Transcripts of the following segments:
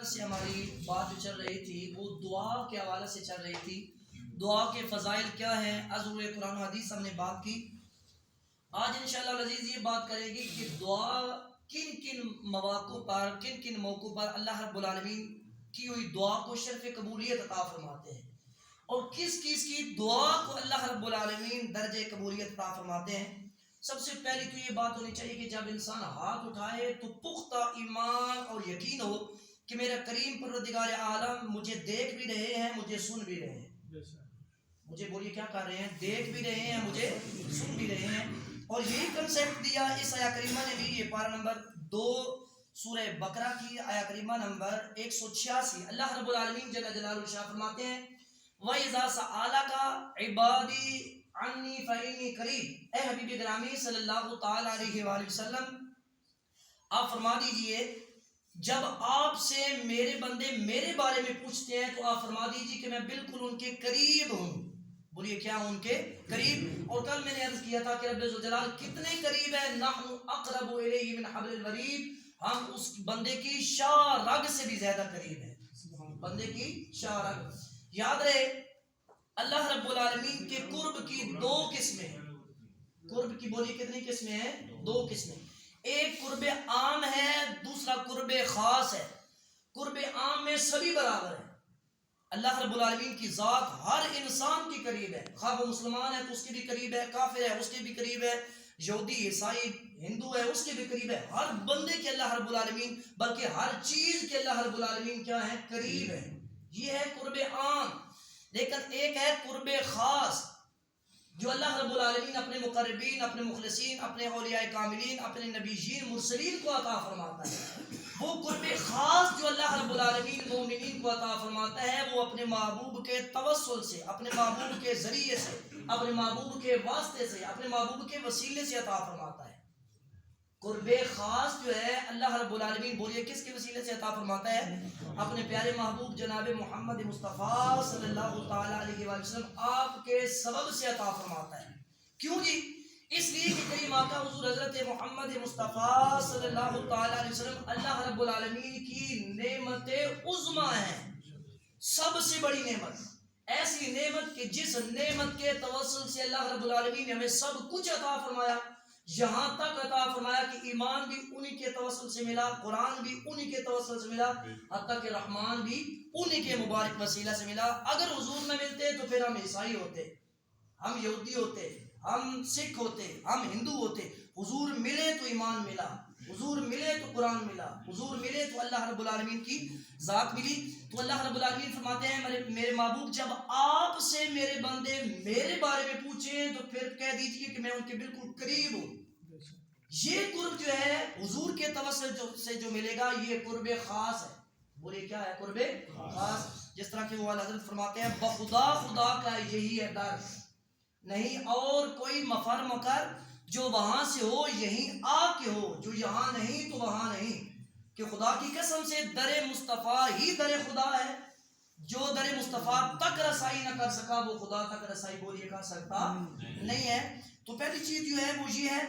سے ہماری بات جو چل رہی تھی وہ دعا کے حوالے سے چل رہی تھی. دعا کے فضائل کیا ہیں، عزو قرآن و حدیث ہم نے بات کی. آج انشاءاللہ العزیز یہ بات کرے گی کہ دعا کن کن مواقع پر، کن کن موقعوں پر اللہ رب العالمین کی ہوئی دعا کو شرف قبولیت عطا فرماتے ہیں، اور کس کس کی دعا کو اللہ رب العالمین درجہ قبولیت عطا فرماتے ہیں. سب سے پہلی تو یہ بات ہونی چاہیے کہ جب انسان ہاتھ اٹھائے تو پختہ ایمان اور یقین ہو کہ میرا کریم پروردگار عالم مجھے دیکھ بھی رہے ہیں، مجھے سن بھی رہے ہیں. مجھے بولیے کیا کر رہے ہیں؟ دیکھ بھی رہے ہیں، مجھے سن بھی رہے ہیں. اور یہی کنسیپٹ دیا اس آیہ کریمہ نے بھی. یہ پارہ نمبر 2 سورہ بقرہ کی آیہ کریمہ نمبر 186. اللہ رب العالمین جل جلالہ ارشاد فرماتے ہیں وَإِذَا سَأَلَكَ عِبَادِي عنی فإنی قریب. اے حبیب گرامی صلی اللہ تعالی علیہ وآلہ وسلم، آپ فرما دیجئے جب آپ سے میرے بندے میرے بارے میں پوچھتے ہیں تو آپ فرما دیجئے کہ میں بالکل ان کے قریب ہوں. بولیے کیا ہوں؟ ان کے قریب. اور کل میں نے عرض کیا تھا کہ رب ذوالجلال کتنے قریب ہے. نحن اقرب الیہ من حبل الورید. ہم اس بندے کی شاہ رگ سے بھی زیادہ قریب ہیں. بندے کی شاہ رگ. یاد رہے اللہ رب العالمین کے قرب کی 2 قسمیں ہیں. قرب کی بولی کتنی قسمیں ہیں؟ 2 قسمیں. ایک قرب عام ہے، دوسرا قرب خاص ہے. قرب عام میں سبھی برابر ہیں. اللہ رب العالمین کی ذات ہر انسان کی قریب ہے، خواہ وہ مسلمان ہے تو اس کے بھی قریب ہے، کافر ہے اس کے بھی قریب ہے، یہودی عیسائی ہندو ہے اس کے بھی قریب ہے. ہر بندے کے اللہ رب العالمین، بلکہ ہر چیز کے اللہ رب العالمین کیا ہے؟ قریب ہے. یہ ہے قرب عام. لیکن ایک ہے قرب خاص جو اللہ رب العالمین اپنے مقربین، اپنے مخلصین، اپنے اولیاء کاملین، اپنے نبیین مرسلین کو عطا فرماتا ہے. وہ قرب خاص جو اللہ رب العالمین مومنین کو عطا فرماتا ہے وہ اپنے محبوب کے توسل سے، اپنے محبوب کے ذریعے سے، اپنے محبوب کے واسطے سے، اپنے محبوب کے وسیلے سے عطا فرماتا ہے. قرب خاص جو ہے اللہ رب العالمین بولیے کس کے وسیلے سے عطا فرماتا ہے؟ اپنے پیارے محبوب جناب محمد مصطفیٰ صلی اللہ تعالی علیہ وآلہ وسلم آپ کے سبب سے عطا فرماتا ہے. کیوں جی؟ اس لیے کہ کریم آقا حضور حضرت محمد مصطفیٰ صلی اللہ تعالی علیہ وسلم اللہ رب العالمین کی نعمت عظمی ہے، سب سے بڑی نعمت. ایسی نعمت کہ جس نعمت کے توسل سے اللہ رب العالمین نے ہمیں سب کچھ عطا فرمایا، یہاں تک عطا فرمایا کہ ایمان بھی انہی کے توسل سے ملا، قرآن بھی انہی کے توسل سے ملا، حتیٰ کہ رحمان بھی انہی کے مبارک وسیلہ سے ملا. اگر حضور نہ ملتے تو پھر ہم عیسائی ہوتے، ہم یہودی ہوتے، ہم سکھ ہوتے، ہم ہندو ہوتے. حضور ملے تو ایمان ملا، حضور ملے تو قرآن ملا، حضور ملے تو اللہ رب العالمین کی ذات ملی. تو اللہ رب العالمین فرماتے ہیں میرے محبوب جب آپ سے میرے بندے میرے بارے میں پوچھیں تو پھر کہہ دیجئے کہ میں ان کے بالکل قریب ہوں. یہ قرب جو ہے حضور کے توسل سے جو ملے گا یہ قرب خاص ہے. بولے کیا ہے؟ قرب خاص. جس طرح کہ وہ حضرت فرماتے ہیں بخدا خدا کا یہی ہے در، نہیں اور کوئی مفر مکر جو وہاں سے ہو یہیں آ کے ہو، جو یہاں نہیں تو وہاں نہیں. کہ خدا کی قسم سے در مصطفیٰ ہی در خدا ہے. جو در مصطفیٰ تک رسائی نہ کر سکا وہ خدا تک رسائی بولیے کر سکتا نہیں ہے. تو پہلی چیز جو ہے وہ یہ ہے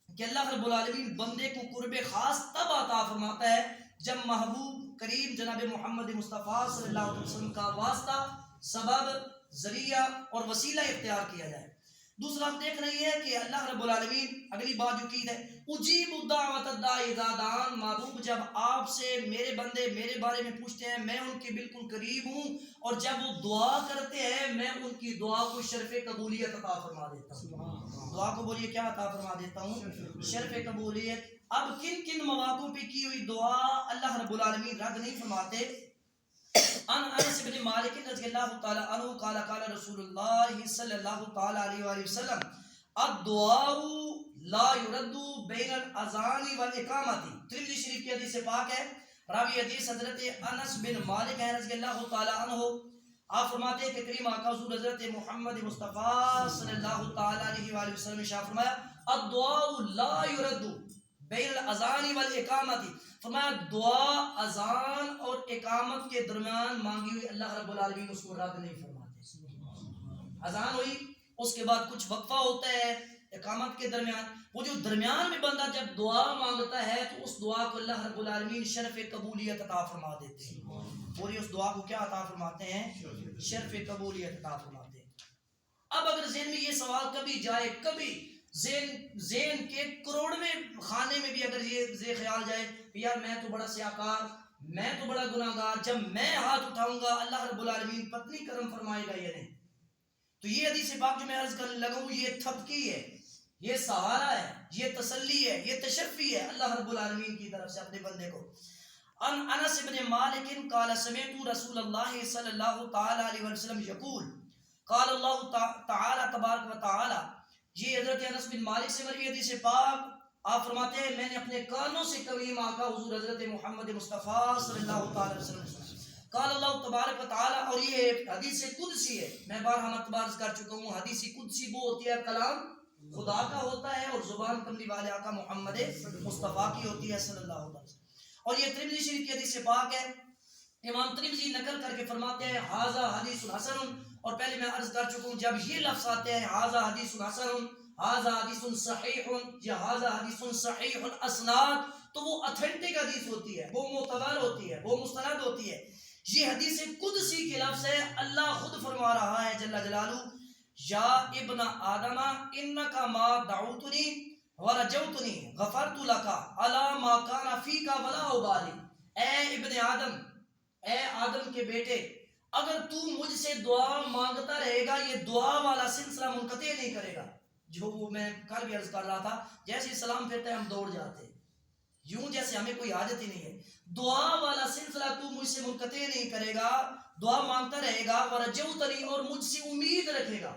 کہ اللہ رب العالمین بندے کو قرب خاص تب عطا فرماتا ہے جب محبوب کریم جناب محمد مصطفیٰ صلی اللہ علیہ وسلم کا واسطہ، سبب، ذریعہ اور وسیلہ اختیار کیا جائے. دوسرا آپ دیکھ رہی ہے کہ اللہ رب العالمین اگلی بات جو کی ہے اجیب الدعوۃ الداعی اذا دعان. محبوب جب آپ سے میرے بندے میرے بارے میں پوچھتے ہیں میں ان کے بالکل قریب ہوں، اور جب وہ دعا کرتے ہیں میں ان کی دعا کو شرف قبولیت عطا فرما دیتا ہوں. دعا کو بولیے کیا عطا فرما دیتا ہوں؟ شرف قبولیت. اب کن کن مواقع پہ کی ہوئی دعا اللہ رب العالمین رد نہیں فرماتے؟ ان انس بن مالک رضی اللہ تعالی عنہ قال قال رسول اللہ صلی اللہ تعالی علیہ وآلہ وسلم الدعاء لا يرد بین الاذان والاقامت. ترمذی شریف کی حدیث پاک ہے. راوی حدیث حضرت انس بن مالک ہے رضی اللہ تعالی عنہ. آپ فرماتے ہیں کہ کریم آقا حضور حضرت محمد مصطفیٰ صلی اللہ تعالی علیہ وآلہ وسلم نے ارشاد فرمایا الدعاء لا يرد بین الاذان والاقامت. فرمایا دعا اذان اور اقامت کے درمیان مانگی ہوئی اللہ رب العالمین اس کو رد نہیں فرماتے. اذان ہوئی اس کے بعد کچھ وقفہ ہوتا ہے، اقامت کے درمیان. وہ جو درمیان میں بندہ جب دعا مانگتا ہے تو اس دعا کو اللہ رب العالمین شرف قبولیت عطا فرما دیتے ہیں. پوری اس دعا کو کیا عطا فرماتے ہیں؟ شرف قبولیت عطا فرماتے ہیں. اب اگر ذہن میں یہ سوال کبھی جائے، کبھی ذہن کے کروڑویں خانے میں بھی اگر یہ خیال جائے کہ یار میں تو بڑا سیاکار، میں تو بڑا گناہگار، جب میں ہاتھ اٹھاؤں گا اللہ رب العالمین پتنی کرم فرمائے گا یا نہیں. تو یہ حدیث پاک جو میں عرض کرنے لگا ہوں، یہ تھپکی ہے، یہ سہارا ہے، یہ تسلی ہے، یہ تشفی ہے اللہ رب العالمین کی طرف سے اپنے بندے کو. ان انس بن مالک قال سمعت رسول اللہ صلی اللہ تعالی علیہ وسلم یقول قال اللہ تعالی تبارک و تعالی. یہ حضرت انس بن مالک سے مروی حدیث پاک. آپ فرماتے ہیں میں نے اپنے کانوں سے کلیم آقا حضور حضرت محمد مصطفیٰ صلی اللہ تعالی وسلم سنا. قال اللہ تبارک و تعالی، اور یہ حدیث قدسی ہے، میں بارہا مرتبہ عرض کر چکا ہوں. حدیث قدسی وہ ہوتی ہے کلام خدا کا ہوتا ہے، اور زبان کملی والے آقا محمد مصطفیٰ کی ہوتی ہے صلی اللہ علیہ وسلم. اور یہ ترمذی شریف کی حدیث پاک ہے. امام ترمذی نقل کر کے فرماتے ہیں ھذا حدیث حسن. اور پہلے میں عرض کر چکا ہوں جب یہ لفظ آتے ہیں ھذا حدیث حسن، ھذا حدیث صحیح یا ھذا حدیث صحیح الاسناد، تو وہ اتھینٹک حدیث ہوتی ہے، وہ معتبر ہوتی ہے، وہ مستند ہوتی ہے. یہ حدیث قدسی کے لفظ ہے. اللہ خود فرما رہا ہے جل جلالہ یا ابن آدم انک ما دعوتنی ورجوتنی غفرت لک علی ما کان فیک ولا ابالی. اے ابن آدم، اے آدم کے بیٹے، اگر تو مجھ سے دعا مانگتا رہے گا یہ دعا والا سلسلہ منقطع نہیں کرے گا. جو وہ میں کل بھی عرض کر رہا تھا، جیسے سلام پھرتا ہے ہم دوڑ جاتے ہیں، یوں جیسے ہمیں کوئی عادت ہی نہیں ہے. دعا والا سلسلہ تو مجھ سے منقطع نہیں کرے گا، دعا مانگتا رہے گا. ورجوتنی، اور مجھ سے امید رکھے گا.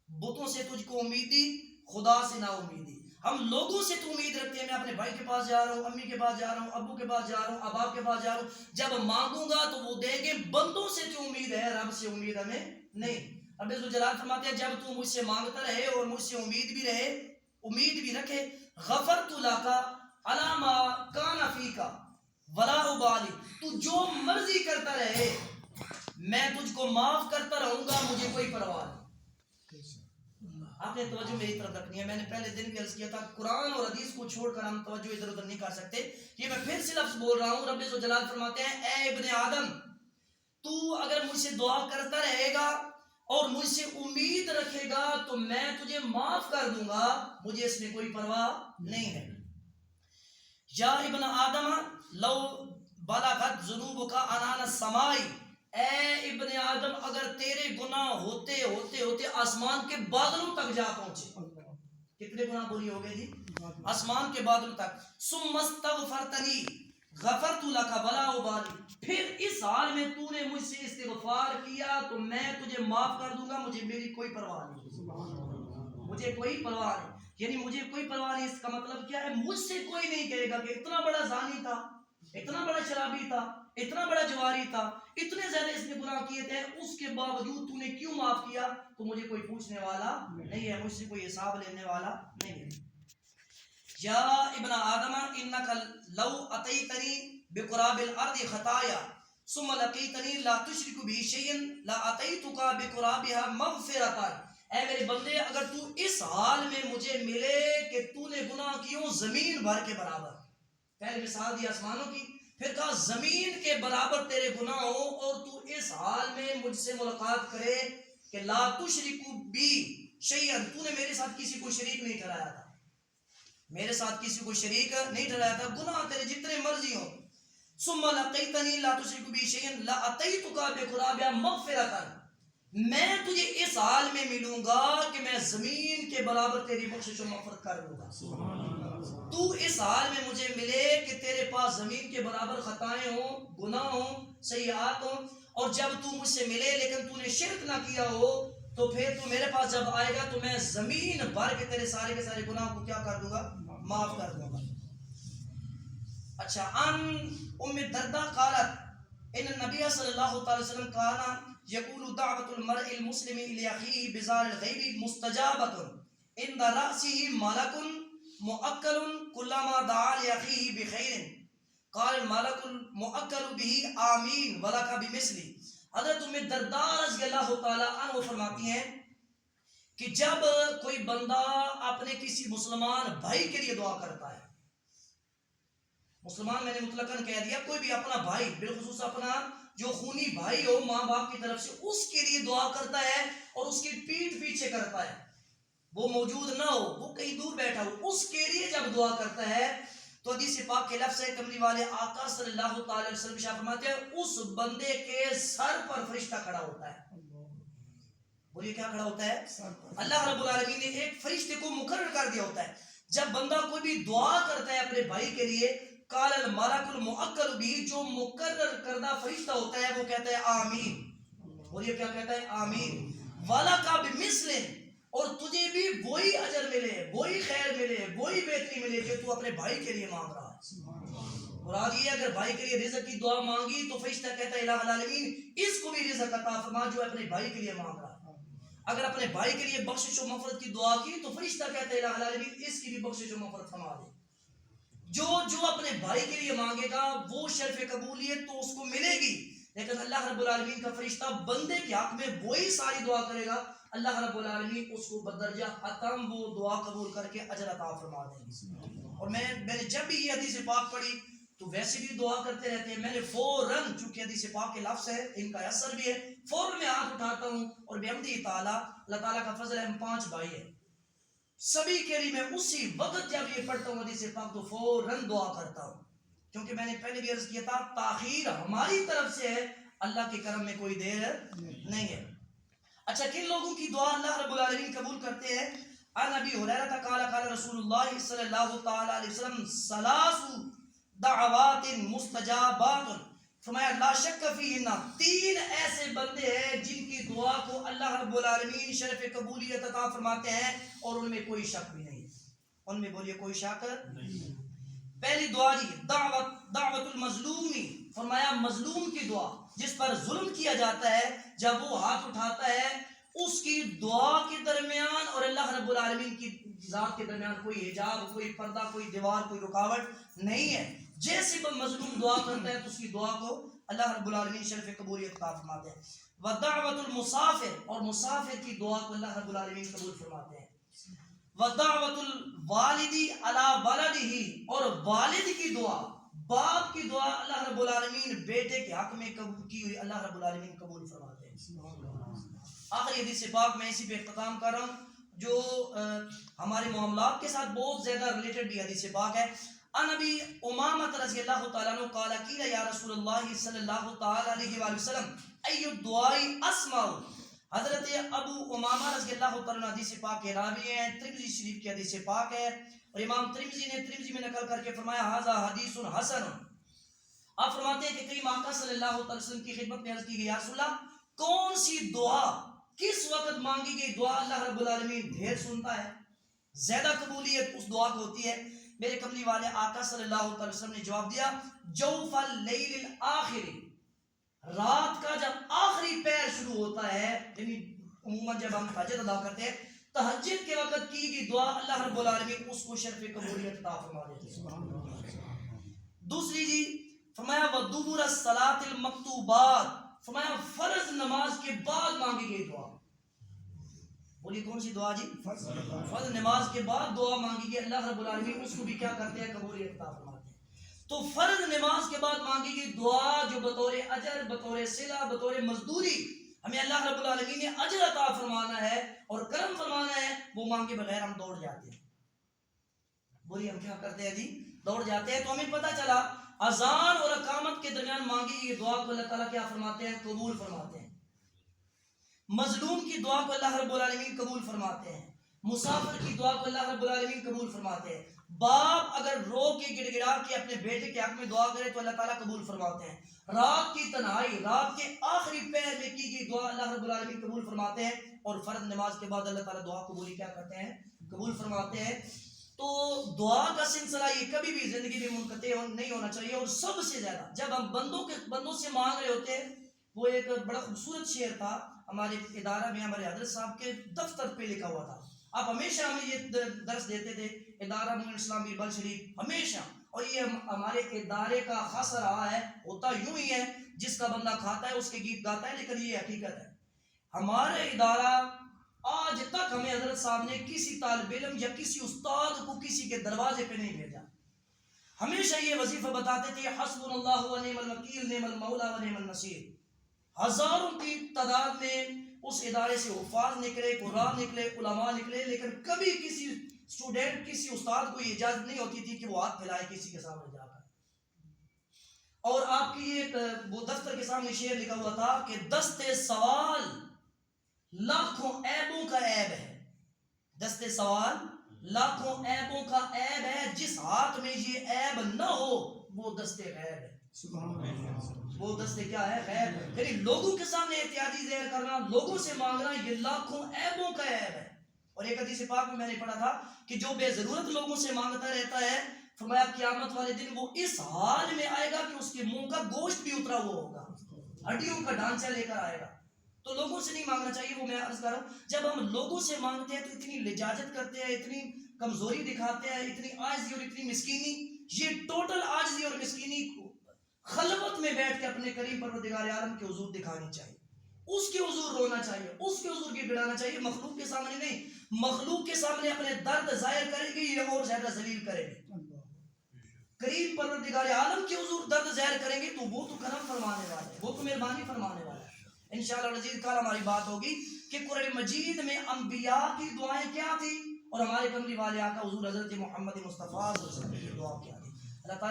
بتوں سے تجھ کو امیدی، خدا سے نا امیدی. ہم لوگوں سے تو امید رکھتے ہیں، میں اپنے بھائی کے پاس جا رہا ہوں، امی کے پاس جا رہا ہوں، ابو کے پاس جا رہا ہوں، اباب کے پاس جا رہا ہوں، جب مانگوں گا تو وہ دیں گے. بندوں سے جو امید ہے رب سے امید ہمیں نہیں. رب ذوالجلال فرماتے ہیں جب تو مجھ سے مانگتا رہے اور مجھ سے امید بھی رہے، امید بھی رکھے، غفرت لک علی ما کان فیک ولا ابالی، تو جو مرضی کرتا رہے میں تجھ کو معاف کرتا رہوں گا، مجھے کوئی پرواہ نہیں. آپ نے توجہ میری طرف رکھنی ہے. میں نے پہلے دن بھی عرض کیا تھا قرآن اور حدیث کو چھوڑ کر ہم توجہ ادھر ادھر نہیں کر سکتے. یہ میں پھر سے لفظ بول رہا ہوں. رب ذوالجلال فرماتے ہیں اے ابن آدم، تو اگر مجھ سے دعا کرتا رہے گا اور مجھ سے امید رکھے گا تو میں تجھے معاف کر دوں گا، مجھے اس میں کوئی پرواہ نہیں ہے. یا ابن آدم لو بلغت ذنوبک عنان السماء، اے ابن آدم اگر تیرے گناہ ہوتے ہوتے ہوتے آسمان کے بادلوں تک جا پہنچے. کتنے گناہ بولی ہو گئے جی؟ آسمان کے بادلوں تک. ثم استغفرتنی غفرت لک ولا ابالی، پھر اس حال میں تو نے مجھ سے استغفار کیا تو میں تجھے معاف کر دوں گا، مجھے میری کوئی پرواہ نہیں، مجھے کوئی پرواہ نہیں. یعنی مجھے کوئی پرواہ نہیں، اس کا مطلب کیا ہے؟ مجھ سے کوئی نہیں کہے گا کہ اتنا بڑا زانی تھا، اتنا بڑا شرابی تھا، اتنا بڑا جواری تھا، اتنے زیادہ اس نے گناہ کیے تھے، اس کے باوجود تو نے کیوں معاف کیا؟ تو مجھے کوئی پوچھنے والا نہیں ہے، مجھ سے کوئی حساب لینے والا نہیں ہے. یا ابن آدم انک لو اتیتنی بقراب الارض خطایا ثم لقیتنی لا تشرک بی شیئا لا اتیتک بقرابها مغفرۃ. اے میرے بندے اگر تو اس حال میں مجھے ملے کہ تو نے گناہ کیوں زمین بھر کے برابر، پہلے مثال دی آسمانوں کی، پھر کہا زمین کے برابر تیرے گناہ ہو، اور تو اس حال میں مجھ سے ملاقات کرے کہ لا تشرک بی شیئا، تو نے میرے ساتھ کسی کو شریک نہیں ٹھہرایا تھا، میرے ساتھ کسی کو شریک نہیں ٹھہرایا تھا، گناہ تیرے جتنے مرضی ہوں. ثم لقیتنی لا تشرک بی شیئا لا اتیتک بقرابها مغفرۃ، میں تجھے اس حال میں ملوں گا کہ میں زمین کے برابر تیری بخشش و مغفرت کر دوں گا. تو اس حال میں مجھے ملے کہ تیرے پاس زمین کے برابر خطائیں ہوں، گناہ ہوں، سیئات ہوں، اور جب تو مجھ سے ملے لیکن تو نے شرک نہ کیا ہو، تو پھر تو میرے پاس جب آئے گا تو میں زمین بھر کے تیرے سارے کے سارے گناہ کو کیا کر دوں گا؟ معاف کر دوں گا. اچھا، ان ام الدرداء قالت ان النبی صلی اللہ تعالی وسلم کانا یقول دعوت المرء المسلم لاخیہ بظاہر الغیب مستجابۃ عند رأسہ ملک مؤکل کلما دعا لاخیہ بخیر قال الملک المؤکل به آمین ولک بمثلہ. حضرت ام الدرداء رضی اللہ تعالی عنہ فرماتی ہیں کہ جب کوئی بندہ اپنے کسی مسلمان بھائی کے لیے دعا کرتا ہے، مسلمان میں نے مطلقاً کہہ دیا، کوئی بھی اپنا بھائی، بالخصوص اپنا جو خونی بھائی ہو ماں باپ کی طرف سے، اس کے لیے دعا کرتا ہے اور اس کی پیٹھ پیچھے کرتا ہے، وہ موجود نہ ہو، وہ کہیں دور بیٹھا ہو، اس کے لیے جب دعا کرتا ہے تو حدیث پاک کے لفظ ہے، کملی والے آقا صلی اللہ تعالی علیہ وسلم شاہ فرماتے ہیں اس بندے کے سر پر فرشتہ کھڑا ہوتا ہے۔ بولیے کیا کھڑا ہوتا ہے؟ اللہ رب العالمین نے ایک فرشتے کو مقرر کر دیا ہوتا ہے، جب بندہ کوئی بھی دعا کرتا ہے اپنے بھائی کے لیے، قال الملک المؤکل بھی، جو مقرر کردہ فرشتہ ہوتا ہے وہ کہتا ہے آمین۔ بولیے کیا کہتا ہے؟ آمین۔ وَلَكَ بِمِثْلٍ، اور تجھے بھی وہی اجر ملے، وہی خیر ملے، وہی بہتری ملے جو تو اپنے بھائی کے لیے مانگ رہا ہے۔ اور آج یہ اگر بھائی کے لیے رزق کی دعا مانگی تو فرشتہ کہتا ہے الہ العالمین اس کو بھی رزق عطا فرما جو اپنے بھائی کے لیے مانگ رہا ہے۔ اگر اپنے بھائی کے لیے بخشش و مغفرت کی دعا کی تو فرشتہ کہتا ہے الہ العالمین اس کی بھی بخشش و مغفرت فرما دے۔ جو اپنے بھائی کے لیے مانگے گا وہ شرف قبولیت تو اس کو ملے گی، لیکن اللہ رب العالمین کا فرشتہ بندے کے حق میں وہی ساری دعا کرے گا، اللہ رب العالمین اس کو بدرجہ اتم وہ دعا قبول کر کے اجر عطا فرما دیں گے۔ اور میں نے جب بھی یہ حدیث پاک پڑھی تو ویسے بھی دعا کرتے رہتے ہیں، میں نے فوراً، چونکہ حدیث پاک کے لفظ ہے، ان کا اثر بھی ہے، فوراً میں ہاتھ اٹھاتا ہوں اور بحمدہ تعالیٰ، اللہ تعالیٰ کا فضل ہے، ہم 5 بھائی ہیں، سبھی کے لیے میں اسی وقت جب یہ پڑھتا ہوں حدیث پاک تو فوراً دعا کرتا ہوں، کیونکہ میں نے پہلے بھی عرض کیا تھا تاخیر ہماری طرف سے ہے، اللہ کے کرم میں کوئی دیر نہیں ہے۔ اچھا، کن لوگوں کی دعا اللہ رب العالمین قبول کرتے ہیں؟ عن ابی ہریرہ قال قال رسول اللہ صلی اللہ تعالی علیہ وسلم ثلاث دعوات مستجابات، فرمایا لا شک فیہن، 3 ایسے بندے ہیں جن کی دعا کو اللہ رب العالمین شرف قبولیت عطا فرماتے ہیں اور ان میں کوئی شک بھی نہیں، ان میں بولیے کوئی شک نہیں۔ پہلی دعا جی دعوت المظلومی، فرمایا مظلوم کی دعا، جس پر ظلم کیا جاتا ہے، جب وہ ہاتھ اٹھاتا ہے اس کی دعا کے درمیان اور اللہ رب العالمین کی ذات کے درمیان کوئی حجاب، کوئی پردہ، کوئی دیوار، کوئی رکاوٹ نہیں ہے، جیسے وہ مظلوم دعا کرتا ہے تو اس کی دعا کو اللہ رب العالمین شرف قبولیت عطا فرماتے ہیں۔ ودعوت المسافر، اور مسافر کی دعا کو اللہ رب العالمین قبول فرماتے ہیں۔ ودعوت الوالدی علی ولدہ، اور والد کی دعا، باپ کی دعا اللہ رب العالمین بیٹے کے حق میں کی ہوئی اللہ رب العالمین قبول فرماتے ہیں۔ آخری حدیث پاک میں اسی پہ اختتام کر رہا ہوں جو ہمارے معاملات کے ساتھ بہت زیادہ ریلیٹڈ بھی حدیث پاک ہے۔ ان ابی امامہ رضی اللہ تعالیٰ عنہ قال قیل یا رسول اللہ صلی اللہ تعالیٰ علیہ وآلہ وسلم ای الدعاء اسمع، حضرت ابو امامہ رضی اللہ تعالیٰ عنہ حدیث پاک کے راوی ہیں، ترمذی شریف کی حدیث پاک ہے، اور امام ترمذی نے ترمذی میں نقل کر کے فرمایا ھذا حدیث حسن۔ آپ فرماتے ہیں کہ کریم آقا صلی اللہ علیہ وسلم کی خدمت میں عرض کی گئی یا رسول اللہ کون سی دعا کس وقت مانگی گئی دعا اللہ رب العالمین ڈھیر سنتا ہے، زیادہ قبولیت اس دعا کو ہوتی ہے؟ میرے کملی والے آقا صلی اللہ علیہ وسلم نے جواب دیا جوف اللیل الاخر، رات کا جب آخری پہر شروع ہوتا ہے، یعنی عموماً جب ہم تہجد ادا کرتے ہیں، تہجد کے وقت کی گئی دعا اللہ رب العالمین اس کو شرف قبولیت عطا فرما دیتے ہیں۔ دوسری جی فرمایا ودبر الصلاۃ المکتوبات، فرمایا فرض نماز کے بعد مانگی گئی دعا، بولی کون سی دعا جی؟ فرض نماز کے بعد دعا مانگی گئی، اللہ رب العالمین اس کو بھی کیا کرتے ہیں؟ قبولیت عطا فرماتے ہیں۔ تو فرض نماز کے بعد مانگی گئی دعا جو بطور اجر، بطور صلہ، بطور مزدوری ہمیں اللہ رب العالمین نے اجر عطا فرمانا ہے اور کرم فرمانا ہے، وہ مانگے بغیر ہم دوڑ جاتے ہیں، بولی ہم کیا کرتے ہیں جی؟ دوڑ جاتے ہیں۔ تو ہمیں پتہ چلا اذان اور اقامت کے درمیان مانگی گئی دعا کو اللہ تعالیٰ کیا فرماتے ہیں؟ قبول فرماتے ہیں۔ مظلوم کی دعا کو اللہ رب العالمین قبول فرماتے ہیں، مسافر کی دعا کو اللہ رب العالمین قبول فرماتے ہیں، باپ اگر رو کے گڑ گڑا کے اپنے بیٹے کے حق میں دعا کرے تو اللہ تعالیٰ قبول فرماتے ہیں، رات کی تنہائی، رات کے آخری پہر میں کی گئی دعا اللہ رب العالمین قبول فرماتے ہیں، اور فرض نماز کے بعد اللہ تعالیٰ دعا قبولی کیا کرتے ہیں؟ قبول فرماتے ہیں۔ تو دعا کا سلسلہ یہ کبھی بھی زندگی میں منقطع نہیں ہونا چاہیے، اور سب سے زیادہ جب ہم بندوں سے مانگ رہے ہوتے ہیں، وہ ایک بڑا خوبصورت شعر تھا ہمارے ادارہ میں، ہمارے حضرت صاحب کے دفتر پہ لکھا ہوا تھا، آپ ہمیشہ ہمیں یہ درس دیتے تھے، ادارہ مومن اسلام بیربل شریف ہمیشہ، اور یہ ہمارے ادارے کا خاصہ رہا ہے، ہوتا یوں ہی ہے جس کا بندہ کھاتا ہے اس کے گیت گاتا ہے، لیکن یہ حقیقت ہے، ہمارے ادارہ آج تک ہمیں حضرت صاحب نے کسی طالب علم یا کسی استاد کو کسی کے دروازے پہ نہیں بھیجا. ہمیشہ یہ وظیفہ بتاتے تھے حسبنا اللہ و نعم الوکیل نعم المولا و نعم النصیر. ہزاروں کی تعداد میں اس ادارے سے حفاظ نکلے, قرآن نکلے, علماء نکلے, لیکن کبھی کسی اسٹوڈنٹ, کسی استاد کو یہ اجازت نہیں ہوتی تھی کہ وہ ہاتھ پھیلائے کسی کے سامنے جا کر. اور آپ کی یہ وہ دفتر کے سامنے شعر لکھا ہوا تھا کہ دستے سوال لاکھوں عیبوں کا عیب ہے. دستے سوال لاکھوں عیبوں کا عیب ہے, جس ہاتھ میں یہ عیب نہ ہو وہ دستے غیب ہے. وہ دستے کیا ہے؟ غیب ہے. یعنی لوگوں کے سامنے احتیاطی ظاہر کرنا, لوگوں سے مانگنا, یہ لاکھوں عیبوں کا عیب ہے. اور ایک حدیث پاک میں نے پڑھا تھا کہ جو بے ضرورت لوگوں سے مانگتا رہتا ہے, فرمایا قیامت والے دن وہ اس حال میں آئے گا کہ اس کے منہ کا گوشت بھی اترا ہوا ہوگا, ہڈیوں کا ڈھانچہ لے کر آئے گا. تو لوگوں سے نہیں مانگنا چاہیے. وہ میں عرض کر رہا ہوں, جب ہم لوگوں سے مانگتے ہیں تو اتنی لجاجت کرتے ہیں, اتنی کمزوری دکھاتے ہیں, اتنی عاجزی اور اتنی مسکینی. یہ ٹوٹل عاجزی اور مسکینی خلوت میں بیٹھ کے اپنے قریب پروردگار عالم کے حضور دکھانی چاہیے, اس کے حضور رونا چاہیے, اس کے حضور کی گڑانا چاہیے, مخلوق کے سامنے نہیں. مخلوق کے سامنے اپنے درد ظاہر کرے گی یہ اور زیادہ ذلیل کرے گی. قریب پروردگار عالم کے حضور درد ظاہر کریں گے تو وہ تو کرم فرمانے والا ہے, وہ تو مہربانی فرمانے والا ہے. انشاءاللہ العزیز کل ہماری بات ہوگی کہ قرآن مجید میں انبیاء کی دعائیں کیا تھی اور ہمارے کملی والے آقا حضور حضرت محمد مصطفیٰ صلی اللہ علیہ وسلم کی دعا کیا تھی. اللہ تعالیٰ